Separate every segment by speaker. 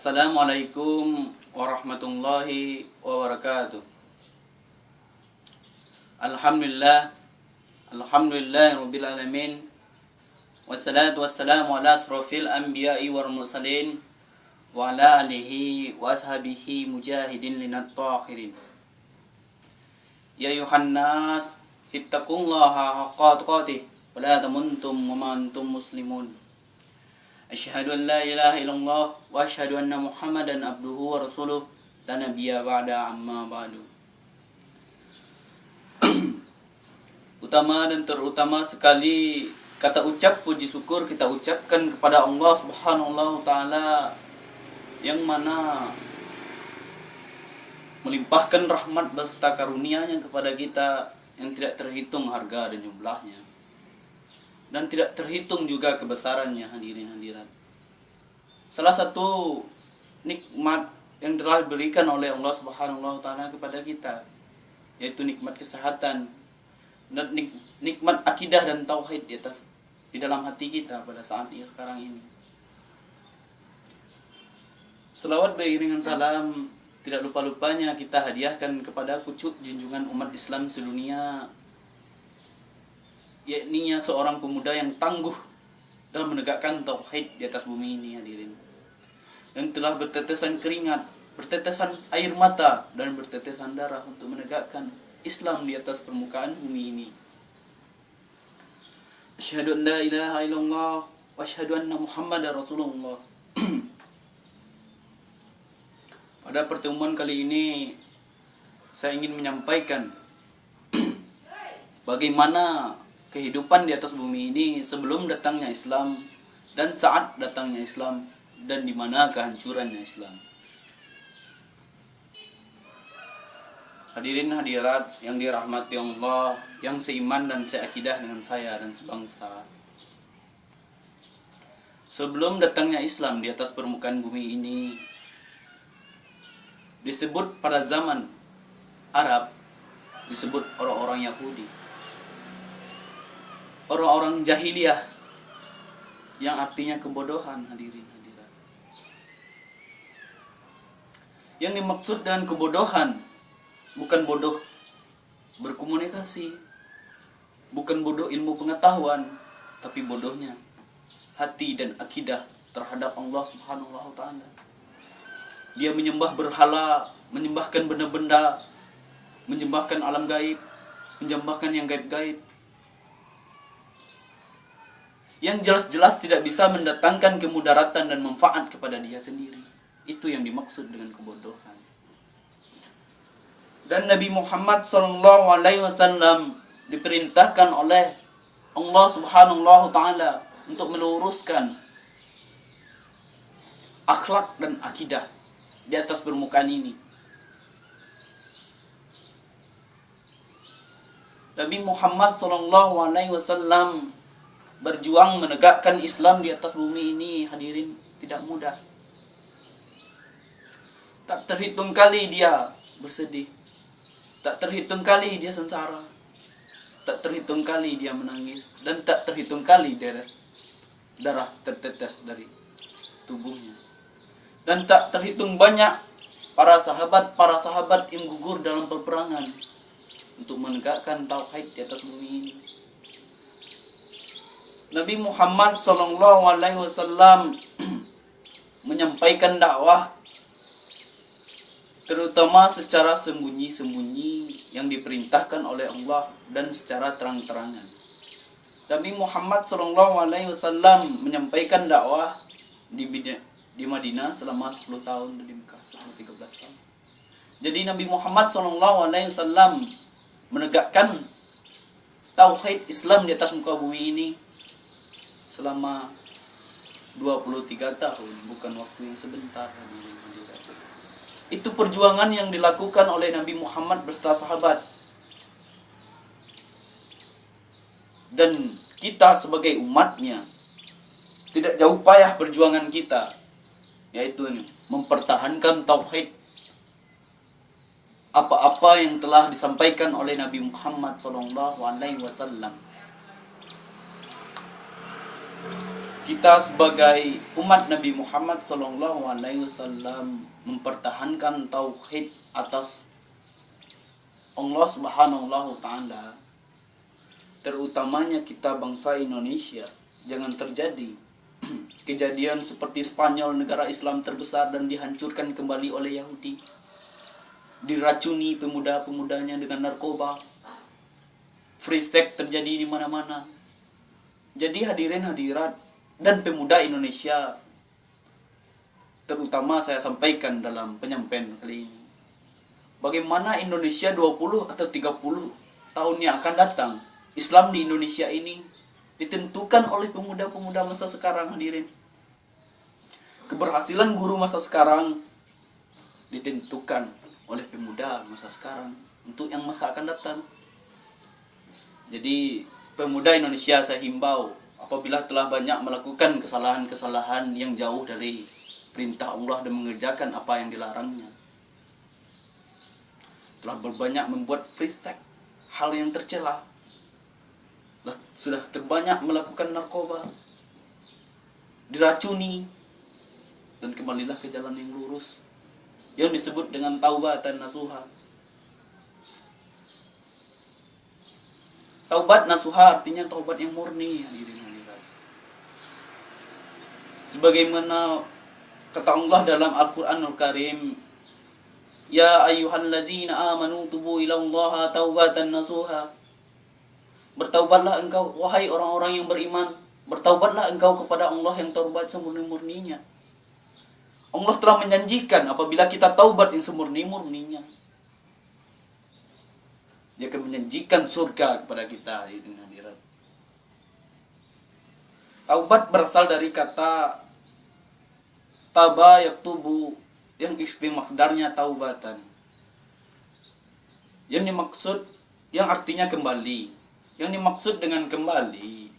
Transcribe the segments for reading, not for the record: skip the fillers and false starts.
Speaker 1: Assalamualaikum warahmatullahi wabarakatuh. Alhamdulillah rabbil alamin. Wassalatu wassalamu ala asrofil anbiya'i wal mursalin wa ala alihi wa ashabihi mujahidin linat takhirin. Ya ayuhan nas ittaqullaha haqqa tuqatih wa la tamuntum wa ma antum muslimun. Asyhadu an la ilaha illallah wa asyhadu anna Muhammadan abduhu wa rasuluh la nabiyya ba'da amma ba'du. Utama dan terutama sekali kata ucap puji syukur kita ucapkan kepada Allah Subhanahu wa taala yang mana melimpahkan rahmat beserta karunia-Nya kepada kita yang tidak terhitung harga dan jumlahnya. Dan tidak terhitung juga kebesarannya, hadirin hadirat. Salah satu nikmat yang telah diberikan oleh Allah Subhanahu wa taala kepada kita yaitu nikmat kesehatan dan nikmat akidah dan tauhid di dalam hati kita pada saat ini sekarang ini. Selawat beriringan salam tidak lupa-lupanya kita hadiahkan kepada pucuk junjungan umat Islam sedunia, yakni seorang pemuda yang tangguh dalam menegakkan tauhid di atas bumi ini, hadirin. Yang telah bertetesan keringat, bertetesan air mata dan bertetesan darah untuk menegakkan Islam di atas permukaan bumi ini. Asyhadu an la ilaha illallah wa asyhadu anna Muhammadar Rasulullah. Pada pertemuan kali ini saya ingin menyampaikan bagaimana kehidupan di atas bumi ini sebelum datangnya Islam dan saat datangnya Islam dan di mana kehancurannya Islam. Hadirin hadirat yang dirahmati Allah, yang seiman dan seakidah dengan saya dan sebangsa. Sebelum datangnya Islam di atas permukaan bumi ini, disebut pada zaman Arab, disebut orang-orang Yahudi, orang-orang jahiliyah, yang artinya kebodohan, hadirin hadirat. Yang dimaksud dengan kebodohan bukan bodoh berkomunikasi, bukan bodoh ilmu pengetahuan, tapi bodohnya hati dan akidah terhadap Allah Subhanahu wa taala. Dia menyembah berhala, menyembahkan benda-benda, menyembahkan alam gaib, menyembahkan yang gaib-gaib, yang jelas-jelas tidak bisa mendatangkan kemudaratan dan manfaat kepada dia sendiri. Itu yang dimaksud dengan kebodohan. Dan Nabi Muhammad SAW diperintahkan oleh Allah Subhanahu wa taala untuk meluruskan akhlak dan akidah di atas permukaan ini. Nabi Muhammad SAW berjuang menegakkan Islam di atas bumi ini, hadirin, tidak mudah. Tak terhitung kali dia bersedih, tak terhitung kali dia sengsara, tak terhitung kali dia menangis, dan tak terhitung kali darah tertetes dari tubuhnya. Dan tak terhitung banyak para sahabat yang gugur dalam peperangan untuk menegakkan tauhid di atas bumi ini. Nabi Muhammad SAW menyampaikan dakwah terutama secara sembunyi-sembunyi yang diperintahkan oleh Allah dan secara terang-terangan. Nabi Muhammad SAW menyampaikan dakwah di Madinah selama 10 tahun dan di Mekah selama 13 tahun. Jadi Nabi Muhammad SAW menegakkan tauhid Islam di atas muka bumi ini selama 23 tahun, bukan waktu yang sebentar. Itu perjuangan yang dilakukan oleh Nabi Muhammad beserta sahabat. Dan kita sebagai umatnya tidak jauh payah perjuangan kita, yaitu mempertahankan tauhid apa-apa yang telah disampaikan oleh Nabi Muhammad SAW. kita sebagai umat Nabi Muhammad SAW mempertahankan tauhid atas Allah Subhanahu wa taala, terutamanya kita bangsa Indonesia. Jangan terjadi kejadian seperti Spanyol, negara Islam terbesar, dan dihancurkan kembali oleh Yahudi. Diracuni pemuda-pemudanya dengan narkoba. Free sex terjadi di mana-mana. Jadi hadirin hadirat dan pemuda Indonesia, terutama saya sampaikan dalam penyampaian kali ini, bagaimana Indonesia 20 atau 30 tahun yang akan datang. Islam di Indonesia ini ditentukan oleh pemuda-pemuda masa sekarang, hadirin. Keberhasilan guru masa sekarang ditentukan oleh pemuda masa sekarang untuk yang masa akan datang. Jadi pemuda Indonesia saya himbau, apabila telah banyak melakukan kesalahan-kesalahan yang jauh dari perintah Allah dan mengerjakan apa yang dilarangnya, telah berbanyak membuat free sex, hal yang tercela, sudah terbanyak melakukan narkoba, diracuni, dan kembalilah ke jalan yang lurus yang disebut dengan taubatan nasuha. Taubat nasuha artinya taubat yang murni, hadirin hadirat. Sebagaimana kata Allah dalam Al-Qur'anul Karim, ya ayyuhallazina amanu tubu ilallaha taubatan nasuha. Bertaubatlah engkau, wahai orang-orang yang beriman, bertaubatlah engkau kepada Allah yang taubat semurni-murninya. Allah telah menjanjikan apabila kita taubat yang semurni-murninya, Dia akan menjanjikan surga kepada kita, hadirin hadirat. Taubat berasal dari kata taba yaktubu, yang istilah masdarnya taubatan. Yang dimaksud, yang artinya kembali. Yang dimaksud dengan kembali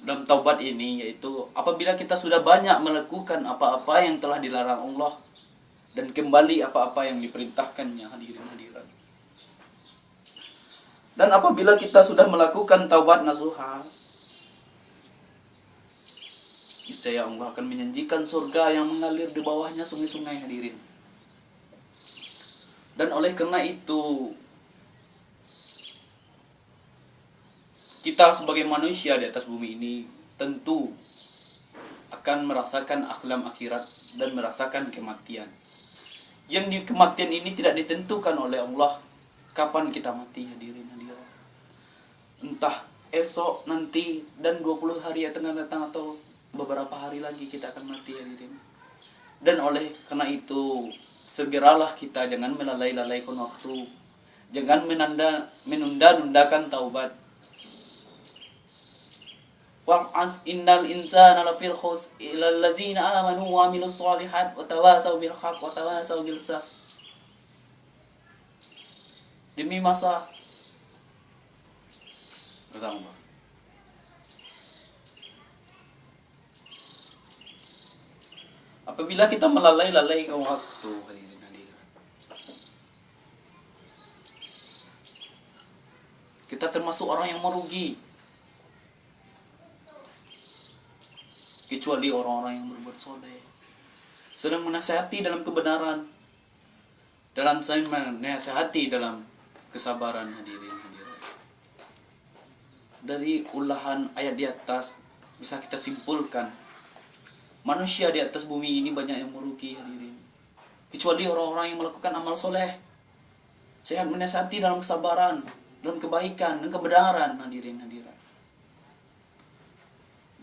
Speaker 1: dalam taubat ini yaitu apabila kita sudah banyak melakukan apa-apa yang telah dilarang Allah dan kembali apa-apa yang diperintahkannya, hadirin hadirat. Dan apabila kita sudah melakukan taubat nasuha, niscaya Allah akan menjanjikan surga yang mengalir di bawahnya sungai-sungai, hadirin. Dan oleh karena itu, kita sebagai manusia di atas bumi ini tentu akan merasakan alam akhirat dan merasakan kematian. Yang di kematian ini tidak ditentukan oleh Allah kapan kita mati, hadirin hadirat. Entah esok, nanti, dan 20 hari yang tengah datang, atau beberapa hari lagi kita akan mati, hadirin. Dan oleh karena itu, segeralah kita, jangan melalai-lalaikan waktu, jangan menunda-nundakan taubat. Wa'as innal insana lafil khus illa allazina amanu wa amilus solihat wa tawasaw bil haq wa tawasaw bil sabr. Demi masa pertama, apabila kita melalai-lalaikan waktu, hadirin hadirat, kita termasuk orang yang merugi. Kecuali orang-orang yang berbuat soleh, sedang menasihati dalam kebenaran, dalam saya menasihati dalam kesabaran, hadirin hadirat. Dari ulahan ayat di atas bisa kita simpulkan manusia di atas bumi ini banyak yang merugi, hadirin. Kecuali orang-orang yang melakukan amal soleh, sehat menasihati dalam kesabaran, dalam kebaikan dan kebenaran, hadirin hadirat.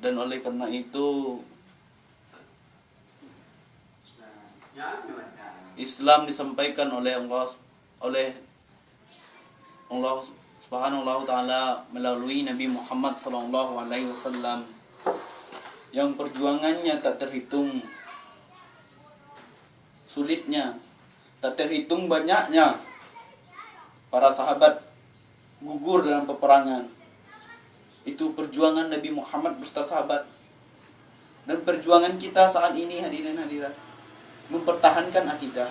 Speaker 1: Dan oleh karena itu, Islam disampaikan oleh Allah Subhanahu wa taala melalui Nabi Muhammad SAW, yang perjuangannya tak terhitung sulitnya, tak terhitung banyaknya para sahabat gugur dalam peperangan. Itu perjuangan Nabi Muhammad beserta sahabat. Dan perjuangan kita saat ini, hadirin hadirat, mempertahankan akidah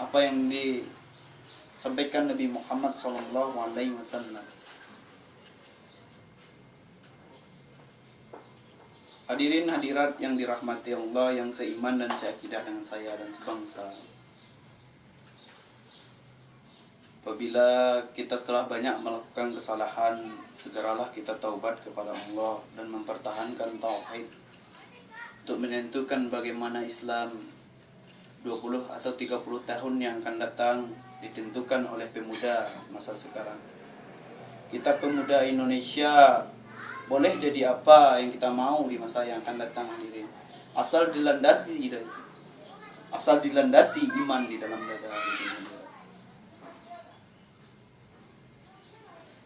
Speaker 1: apa yang disampaikan Nabi Muhammad SAW. Hadirin hadirat yang dirahmati Allah, yang seiman dan seakidah dengan saya dan sebangsa. Apabila kita setelah banyak melakukan kesalahan, segeralah kita taubat kepada Allah dan mempertahankan tauhid untuk menentukan bagaimana Islam 20 atau 30 tahun yang akan datang ditentukan oleh pemuda masa sekarang. Kita pemuda Indonesia boleh jadi apa yang kita mau di masa yang akan datang, hadirin. Asal dilandasi iman di dalam dada.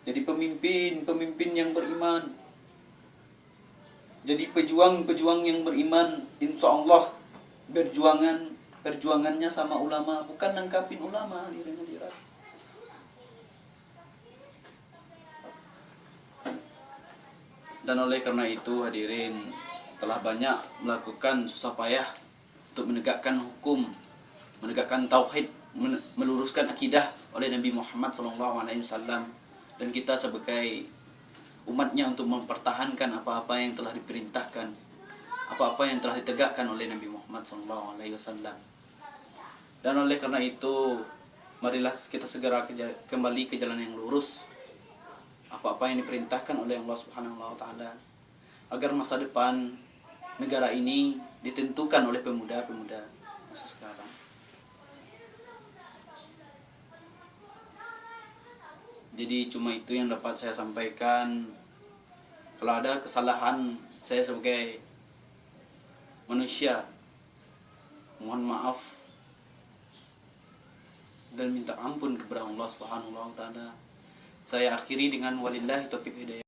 Speaker 1: Jadi pemimpin yang beriman. Jadi pejuang yang beriman, insya Allah perjuangannya sama ulama, bukan nangkapin ulama, hadirin. Dan oleh karena itu, hadirin, telah banyak melakukan susah payah untuk menegakkan hukum, menegakkan tauhid, meluruskan akidah oleh Nabi Muhammad SAW, dan kita sebagai umatnya untuk mempertahankan apa-apa yang telah diperintahkan, apa-apa yang telah ditegakkan oleh Nabi Muhammad SAW. Dan oleh karena itu, marilah kita segera kembali ke jalan yang lurus, apa-apa yang diperintahkan oleh Allah Subhanahu wa taala, agar masa depan negara ini ditentukan oleh pemuda-pemuda masa sekarang. Jadi cuma itu yang dapat saya sampaikan. Kalau ada kesalahan saya sebagai manusia, mohon maaf dan minta ampun kepada Allah Subhanahu wa taala. Saya akhiri dengan walillahi taufiq hidayah.